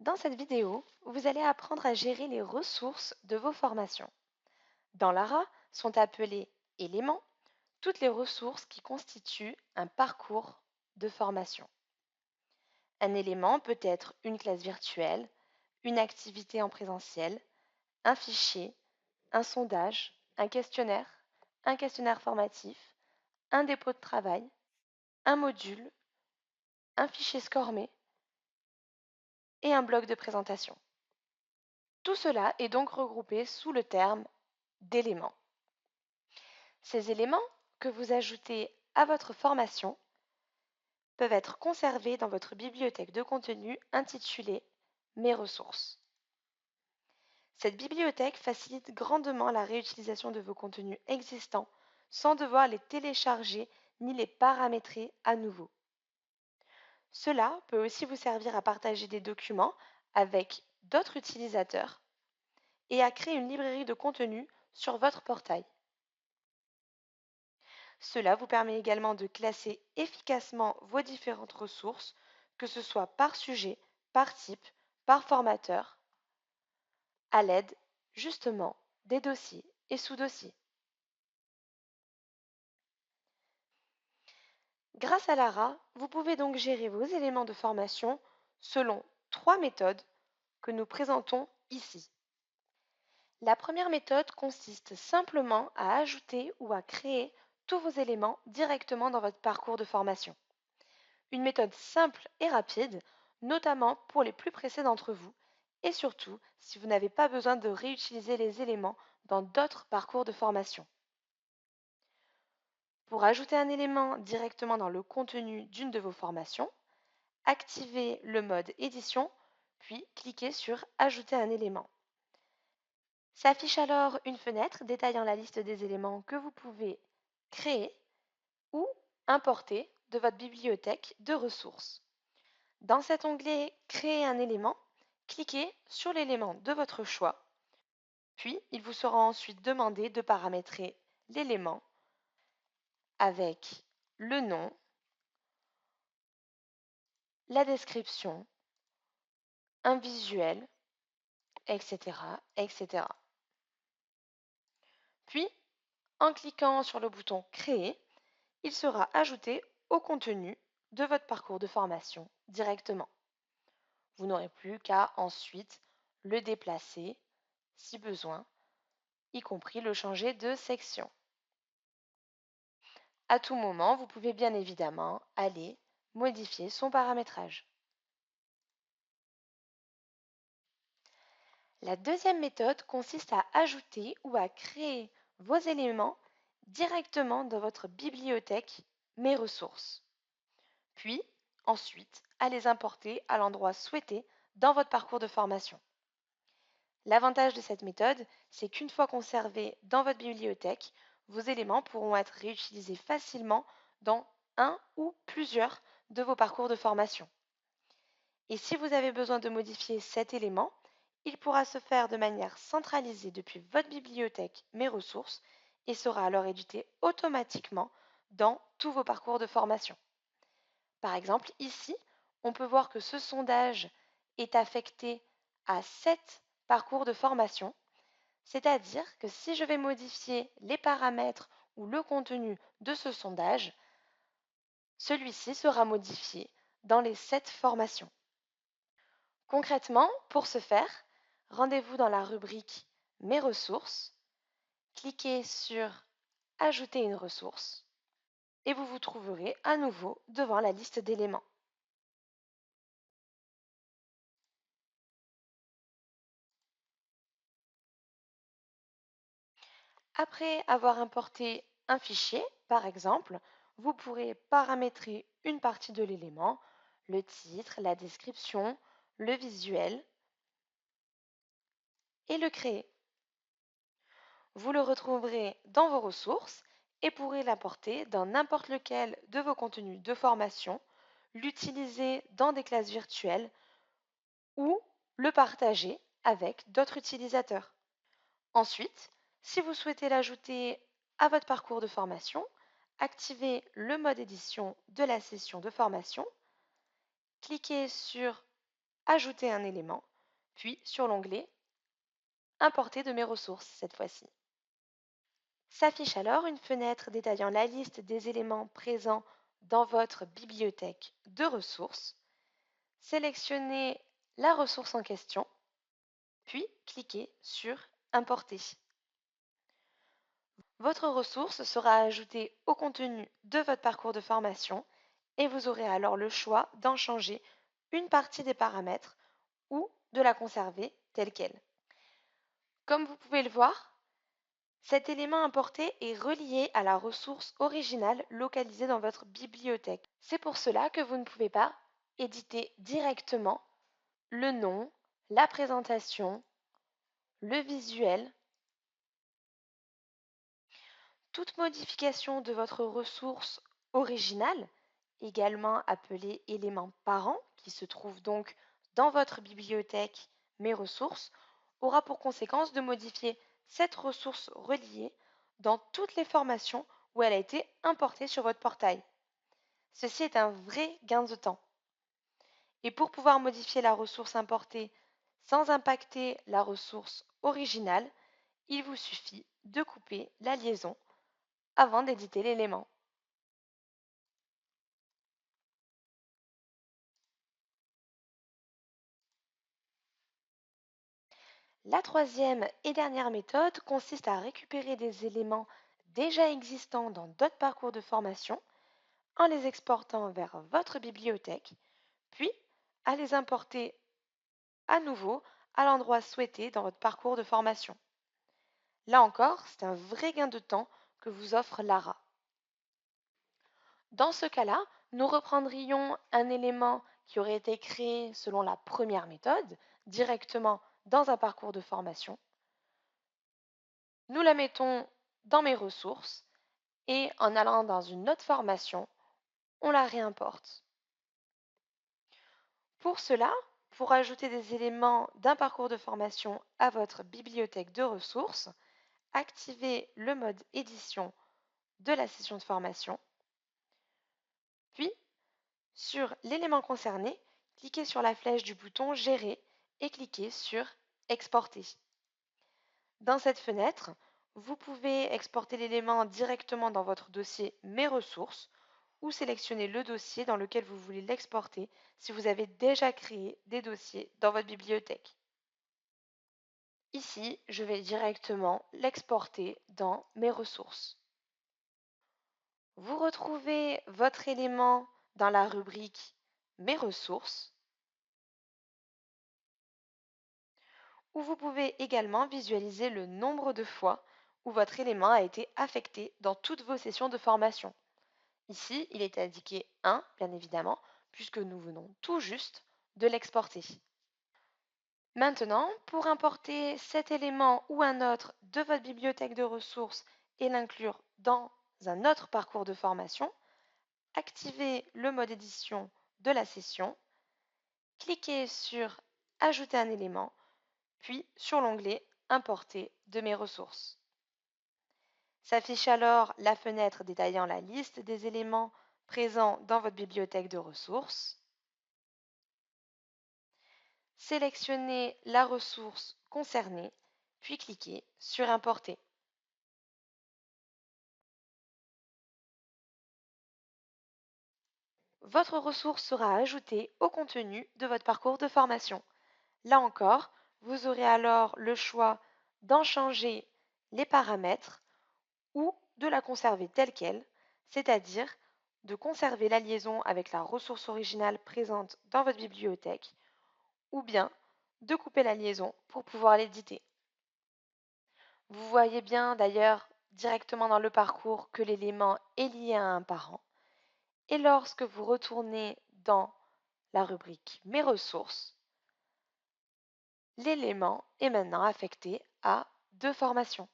Dans cette vidéo, vous allez apprendre à gérer les ressources de vos formations. Dans l'ARA sont appelées éléments toutes les ressources qui constituent un parcours de formation. Un élément peut être une classe virtuelle, une activité en présentiel, un fichier, un sondage, un questionnaire formatif, un dépôt de travail, un module, un fichier SCORMé et un bloc de présentation. Tout cela est donc regroupé sous le terme d'éléments. Ces éléments que vous ajoutez à votre formation peuvent être conservés dans votre bibliothèque de contenu intitulée Mes ressources. Cette bibliothèque facilite grandement la réutilisation de vos contenus existants sans devoir les télécharger ni les paramétrer à nouveau. Cela peut aussi vous servir à partager des documents avec d'autres utilisateurs et à créer une librairie de contenu sur votre portail. Cela vous permet également de classer efficacement vos différentes ressources, que ce soit par sujet, par type, par formateur, à l'aide justement des dossiers et sous-dossiers. Grâce à l'ARA, vous pouvez donc gérer vos éléments de formation selon trois méthodes que nous présentons ici. La première méthode consiste simplement à ajouter ou à créer tous vos éléments directement dans votre parcours de formation. Une méthode simple et rapide, notamment pour les plus pressés d'entre vous, et surtout si vous n'avez pas besoin de réutiliser les éléments dans d'autres parcours de formation. Pour ajouter un élément directement dans le contenu d'une de vos formations, activez le mode édition, puis cliquez sur Ajouter un élément. S'affiche alors une fenêtre détaillant la liste des éléments que vous pouvez créer ou importer de votre bibliothèque de ressources. Dans cet onglet Créer un élément, cliquez sur l'élément de votre choix, puis il vous sera ensuite demandé de paramétrer l'élément avec le nom, la description, un visuel, etc., etc. Puis, en cliquant sur le bouton Créer, il sera ajouté au contenu de votre parcours de formation directement. Vous n'aurez plus qu'à ensuite le déplacer si besoin, y compris le changer de section. À tout moment, vous pouvez bien évidemment aller modifier son paramétrage. La deuxième méthode consiste à ajouter ou à créer vos éléments directement dans votre bibliothèque Mes ressources, puis ensuite à les importer à l'endroit souhaité dans votre parcours de formation. L'avantage de cette méthode, c'est qu'une fois conservés dans votre bibliothèque, vos éléments pourront être réutilisés facilement dans un ou plusieurs de vos parcours de formation. Et si vous avez besoin de modifier cet élément, il pourra se faire de manière centralisée depuis votre bibliothèque Mes ressources et sera alors édité automatiquement dans tous vos parcours de formation. Par exemple, ici, on peut voir que ce sondage est affecté à 7 parcours de formation, c'est-à-dire que si je vais modifier les paramètres ou le contenu de ce sondage, celui-ci sera modifié dans les 7 formations. Concrètement, pour ce faire, rendez-vous dans la rubrique Mes ressources, cliquez sur Ajouter une ressource et vous vous trouverez à nouveau devant la liste d'éléments. Après avoir importé un fichier, par exemple, vous pourrez paramétrer une partie de l'élément, le titre, la description, le visuel, et le créer. Vous le retrouverez dans vos ressources et pourrez l'apporter dans n'importe lequel de vos contenus de formation, l'utiliser dans des classes virtuelles ou le partager avec d'autres utilisateurs. Ensuite, si vous souhaitez l'ajouter à votre parcours de formation, activez le mode édition de la session de formation, cliquez sur Ajouter un élément, puis sur l'onglet Importer de mes ressources cette fois-ci. S'affiche alors une fenêtre détaillant la liste des éléments présents dans votre bibliothèque de ressources. Sélectionnez la ressource en question, puis cliquez sur Importer. Votre ressource sera ajoutée au contenu de votre parcours de formation et vous aurez alors le choix d'en changer une partie des paramètres ou de la conserver telle qu'elle. Comme vous pouvez le voir, cet élément importé est relié à la ressource originale localisée dans votre bibliothèque. C'est pour cela que vous ne pouvez pas éditer directement le nom, la présentation, le visuel. Toute modification de votre ressource originale, également appelée élément parent, qui se trouve donc dans votre bibliothèque Mes ressources, aura pour conséquence de modifier cette ressource reliée dans toutes les formations où elle a été importée sur votre portail. Ceci est un vrai gain de temps. Et pour pouvoir modifier la ressource importée sans impacter la ressource originale, il vous suffit de couper la liaison avant d'éditer l'élément. La troisième et dernière méthode consiste à récupérer des éléments déjà existants dans d'autres parcours de formation en les exportant vers votre bibliothèque, puis à les importer à nouveau à l'endroit souhaité dans votre parcours de formation. Là encore, c'est un vrai gain de temps que vous offre Lara. Dans ce cas-là, nous reprendrions un élément qui aurait été créé selon la première méthode, directement dans un parcours de formation. Nous la mettons dans mes ressources et en allant dans une autre formation, on la réimporte. Pour cela, pour ajouter des éléments d'un parcours de formation à votre bibliothèque de ressources, activez le mode édition de la session de formation, puis sur l'élément concerné, cliquez sur la flèche du bouton Gérer et cliquez sur Exporter. Dans cette fenêtre, vous pouvez exporter l'élément directement dans votre dossier Mes ressources ou sélectionner le dossier dans lequel vous voulez l'exporter si vous avez déjà créé des dossiers dans votre bibliothèque. Ici, je vais directement l'exporter dans Mes ressources. Vous retrouvez votre élément dans la rubrique Mes ressources, où vous pouvez également visualiser le nombre de fois où votre élément a été affecté dans toutes vos sessions de formation. Ici, il est indiqué 1, bien évidemment, puisque nous venons tout juste de l'exporter. Maintenant, pour importer cet élément ou un autre de votre bibliothèque de ressources et l'inclure dans un autre parcours de formation, activez le mode édition de la session, cliquez sur Ajouter un élément, puis sur l'onglet Importer de mes ressources. S'affiche alors la fenêtre détaillant la liste des éléments présents dans votre bibliothèque de ressources. Sélectionnez la ressource concernée, puis cliquez sur Importer. Votre ressource sera ajoutée au contenu de votre parcours de formation. Là encore, vous aurez alors le choix d'en changer les paramètres ou de la conserver telle qu'elle, c'est-à-dire de conserver la liaison avec la ressource originale présente dans votre bibliothèque, ou bien de couper la liaison pour pouvoir l'éditer. Vous voyez bien d'ailleurs directement dans le parcours que l'élément est lié à un parent. Et lorsque vous retournez dans la rubrique Mes ressources, l'élément est maintenant affecté à deux formations.